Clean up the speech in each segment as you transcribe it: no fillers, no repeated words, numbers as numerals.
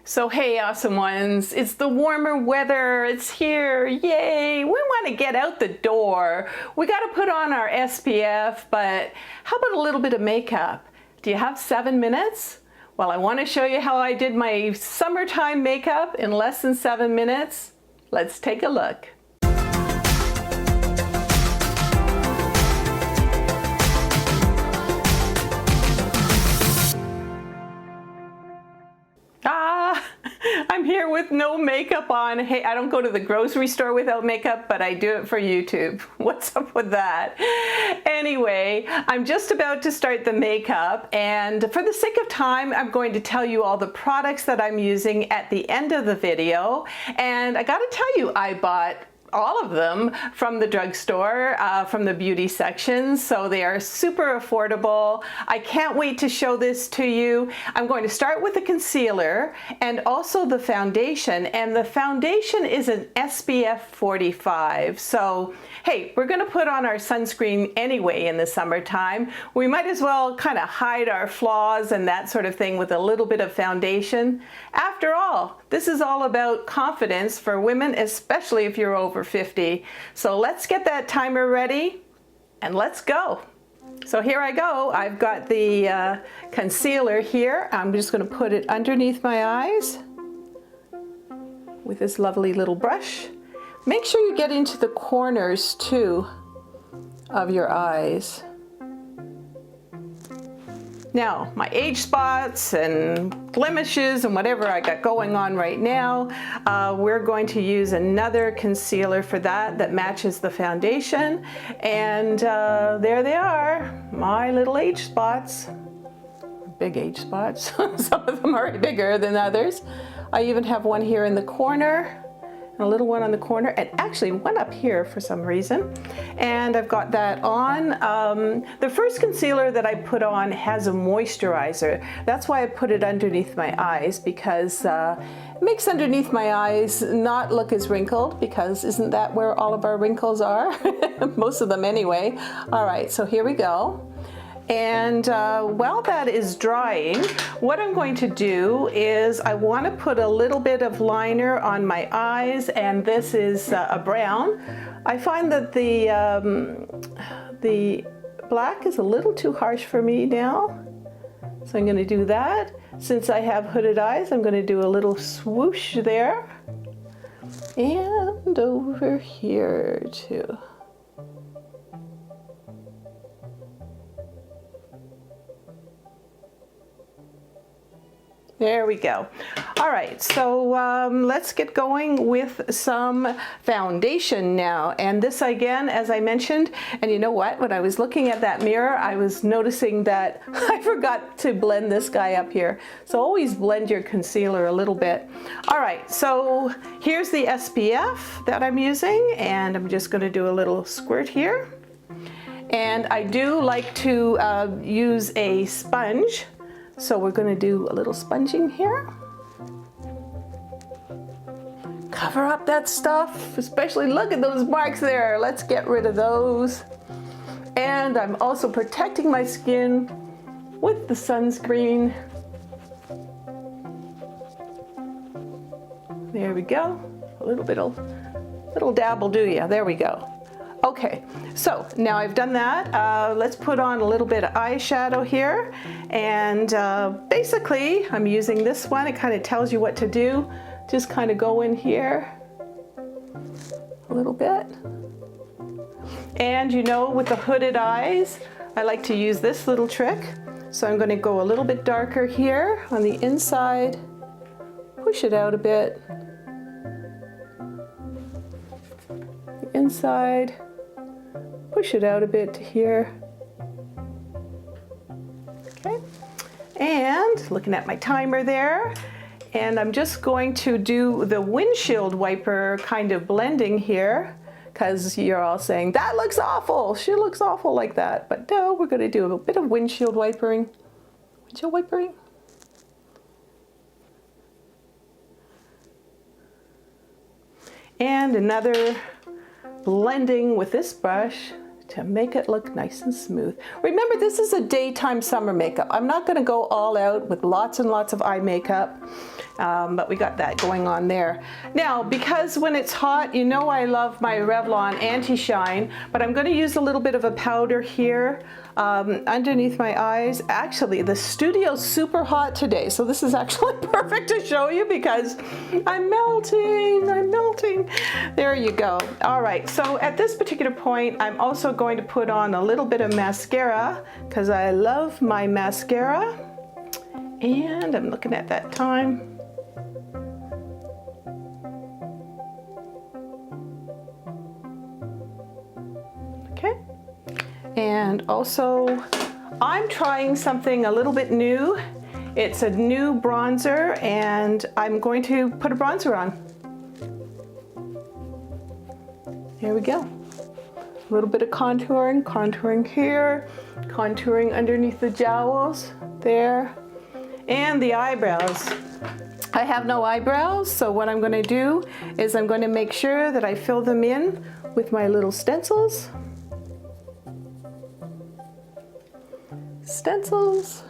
So hey, awesome ones, it's the warmer weather, it's here, yay! We want to get out the door. We got to put on our SPF, but how about a little bit of makeup? Do you have 7 minutes? Well, I want to show you how I did my summertime makeup in less than 7 minutes. Let's take a look. I'm here with no makeup on. Hey, I don't go to the grocery store without makeup, but I do it for YouTube. What's up with that? Anyway, I'm just about to start the makeup, and for the sake of time, I'm going to tell you all the products that I'm using at the end of the video. And I gotta tell you, I bought all of them from the drugstore, from the beauty section, so they are super affordable. I can't wait to show this to you. I'm going to start with the concealer and also the foundation, and the foundation is an SPF 45. So hey, we're gonna put on our sunscreen anyway in the summertime. We might as well kind of hide our flaws and that sort of thing with a little bit of foundation. After all, this is all about confidence for women, especially if you're over 50. So let's get that timer ready and let's go. So here I go. I've got the concealer here. I'm just going to put it underneath my eyes with this lovely little brush. Make sure you get into the corners too of your eyes. Now, my age spots and blemishes and whatever I got going on right now, we're going to use another concealer for that matches the foundation. And there they are, my little age spots. Big age spots. Some of them are bigger than others. I even have one here in the corner, and a little one on the corner, and actually one up here for some reason. And I've got that on. The first concealer that I put on has a moisturizer. That's why I put it underneath my eyes, because it makes underneath my eyes not look as wrinkled, because isn't that where all of our wrinkles are? Most of them anyway. All right, so here we go. And while that is drying, what I'm going to do is I want to put a little bit of liner on my eyes, and this is a brown. I find that the black is a little too harsh for me now, so I'm going to do that. Since I have hooded eyes, I'm going to do a little swoosh there and over here too. There we go. All right, so let's get going with some foundation now. And this again, as I mentioned, and you know what? When I was looking at that mirror, I was noticing that I forgot to blend this guy up here. So always blend your concealer a little bit. All right, so here's the SPF that I'm using, and I'm just gonna do a little squirt here. And I do like to use a sponge. So we're going to do a little sponging here. Cover up that stuff, especially look at those marks there. Let's get rid of those. And I'm also protecting my skin with the sunscreen. There we go. A little dab will do ya. There we go. Okay, so now I've done that. Let's put on a little bit of eyeshadow here. And basically, I'm using this one. It kind of tells you what to do. Just kind of go in here a little bit. And you know, with the hooded eyes, I like to use this little trick. So I'm going to go a little bit darker here on the inside, push it out a bit. The inside. Push it out a bit to here. Okay, and looking at my timer there, and I'm just going to do the windshield wiper kind of blending here, because you're all saying, that looks awful, she looks awful like that. But no, we're going to do a bit of windshield wipering. Windshield wipering. And another blending with this brush to make it look nice and smooth. Remember, this is a daytime summer makeup. I'm not going to go all out with lots and lots of eye makeup, but we got that going on there. Now, because when it's hot, you know I love my Revlon Anti-Shine, but I'm going to use a little bit of a powder here underneath my eyes. Actually, the studio's super hot today, so this is actually perfect to show you because I'm melting, I'm melting. There you go. All right, so at this particular point, I'm also going to put on a little bit of mascara because I love my mascara. And I'm looking at that time. Okay. And also, I'm trying something a little bit new. It's a new bronzer, and I'm going to put a bronzer on. Here we go. A little bit of contouring, contouring here, contouring underneath the jowls, there, and the eyebrows. I have no eyebrows, so what I'm going to do is I'm going to make sure that I fill them in with my little stencils. Stencils.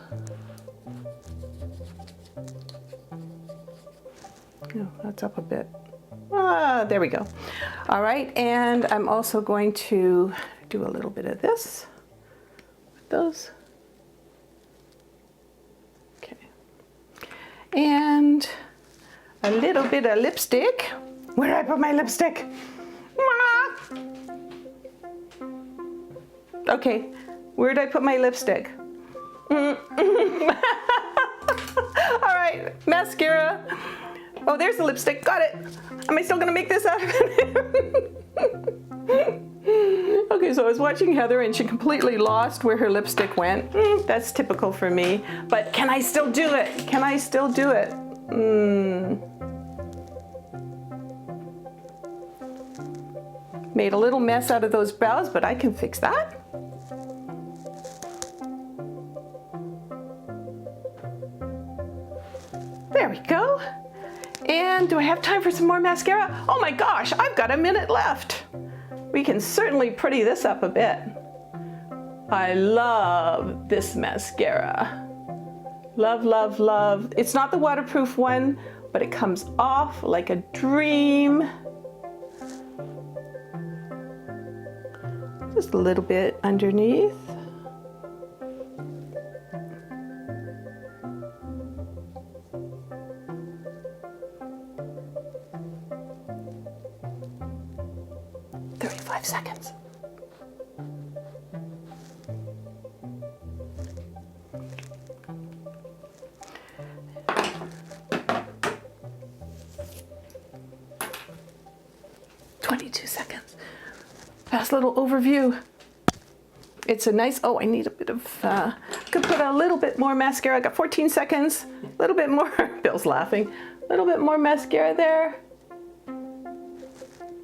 Oh, that's up a bit. There we go. All right, and I'm also going to do a little bit of this with those. Okay. And a little bit of lipstick. Where did I put my lipstick? Okay, where did I put my lipstick? All right, mascara. Oh, there's the lipstick. Got it. Am I still gonna make this out of it? Okay, so I was watching Heather and she completely lost where her lipstick went. That's typical for me. But can I still do it? Can I still do it? Made a little mess out of those brows, but I can fix that. There we go. And do I have time for some more mascara? Oh my gosh, I've got a minute left. We can certainly pretty this up a bit. I love this mascara. Love, love, love. It's not the waterproof one, but it comes off like a dream. Just a little bit underneath. Seconds. $22. Fast little overview. It's a nice, oh, I need a bit of, I could put a little bit more mascara. I got 14 seconds, a little bit more. Bill's laughing. A little bit more mascara there.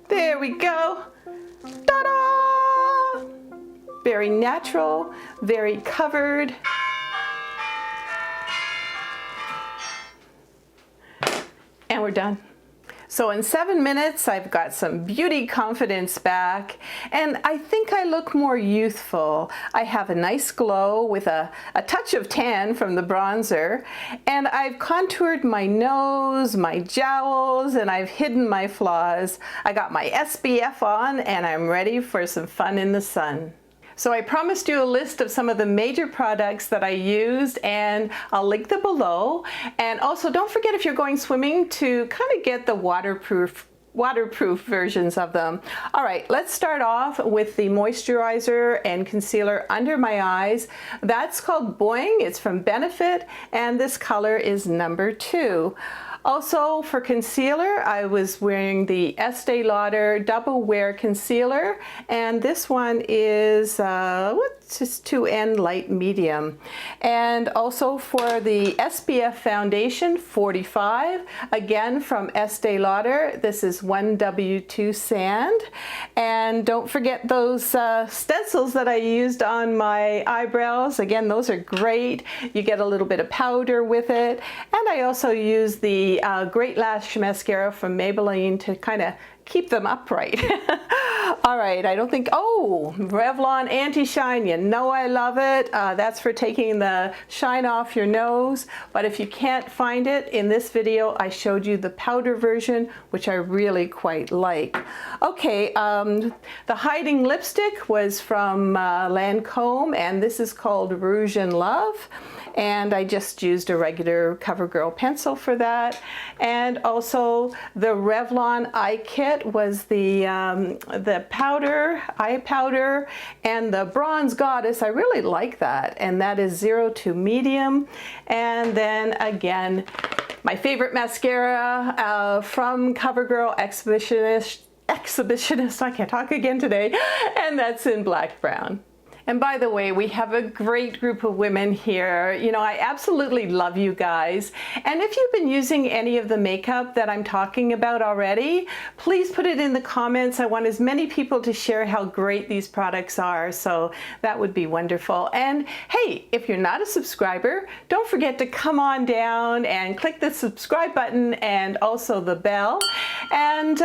There we go. Ta-da! Very natural, very covered. And we're done. So in 7 minutes, I've got some beauty confidence back, and I think I look more youthful. I have a nice glow with a touch of tan from the bronzer, and I've contoured my nose, my jowls, and I've hidden my flaws. I got my SPF on, and I'm ready for some fun in the sun. So I promised you a list of some of the major products that I used, and I'll link them below. And also don't forget, if you're going swimming, to kind of get the waterproof versions of them. All right, let's start off with the moisturizer and concealer under my eyes. That's called Boing. It's from Benefit, and this color is number 2. Also for concealer, I was wearing the Estee Lauder Double Wear Concealer, and this one is, what's this, 2N Light Medium. And also for the SPF Foundation 45, again from Estee Lauder, this is 1W2 Sand. And don't forget those stencils that I used on my eyebrows. Again, those are great. You get a little bit of powder with it. And I also use the Great Lash Mascara from Maybelline to kind of keep them upright. All right, I don't think, oh, Revlon Anti-Shine, you know I love it. That's for taking the shine off your nose. But if you can't find it, in this video, I showed you the powder version, which I really quite like. Okay, the hiding lipstick was from Lancome, and this is called Rouge in Love. And I just used a regular CoverGirl pencil for that. And also the Revlon eye kit was the powder, eye powder, and the Bronze Goddess. I really like that. And that is 0 to medium. And then again, my favorite mascara from CoverGirl Exhibitionist, I can't talk again today. And that's in black brown. And by the way, we have a great group of women here. You know, I absolutely love you guys. And if you've been using any of the makeup that I'm talking about already, please put it in the comments. I want as many people to share how great these products are. So that would be wonderful. And hey, if you're not a subscriber, don't forget to come on down and click the subscribe button and also the bell. And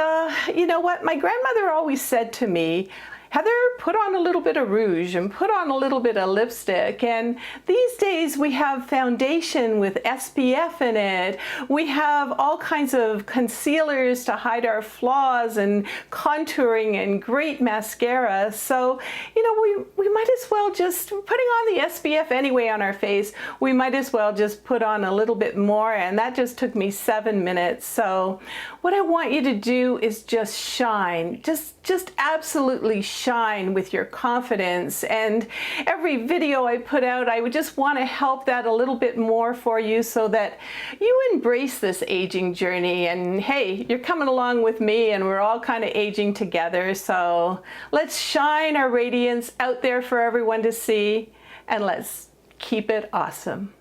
you know what? My grandmother always said to me, Heather, put on a little bit of rouge and put on a little bit of lipstick. And these days we have foundation with SPF in it. We have all kinds of concealers to hide our flaws and contouring and great mascara. So, you know, we might as well just, putting on the SPF anyway on our face, we might as well just put on a little bit more. And that just took me 7 minutes. So what I want you to do is just shine, just absolutely shine with your confidence. And every video I put out, I would just want to help that a little bit more for you so that you embrace this aging journey. And hey, you're coming along with me and we're all kind of aging together. So let's shine our radiance out there for everyone to see, and let's keep it awesome.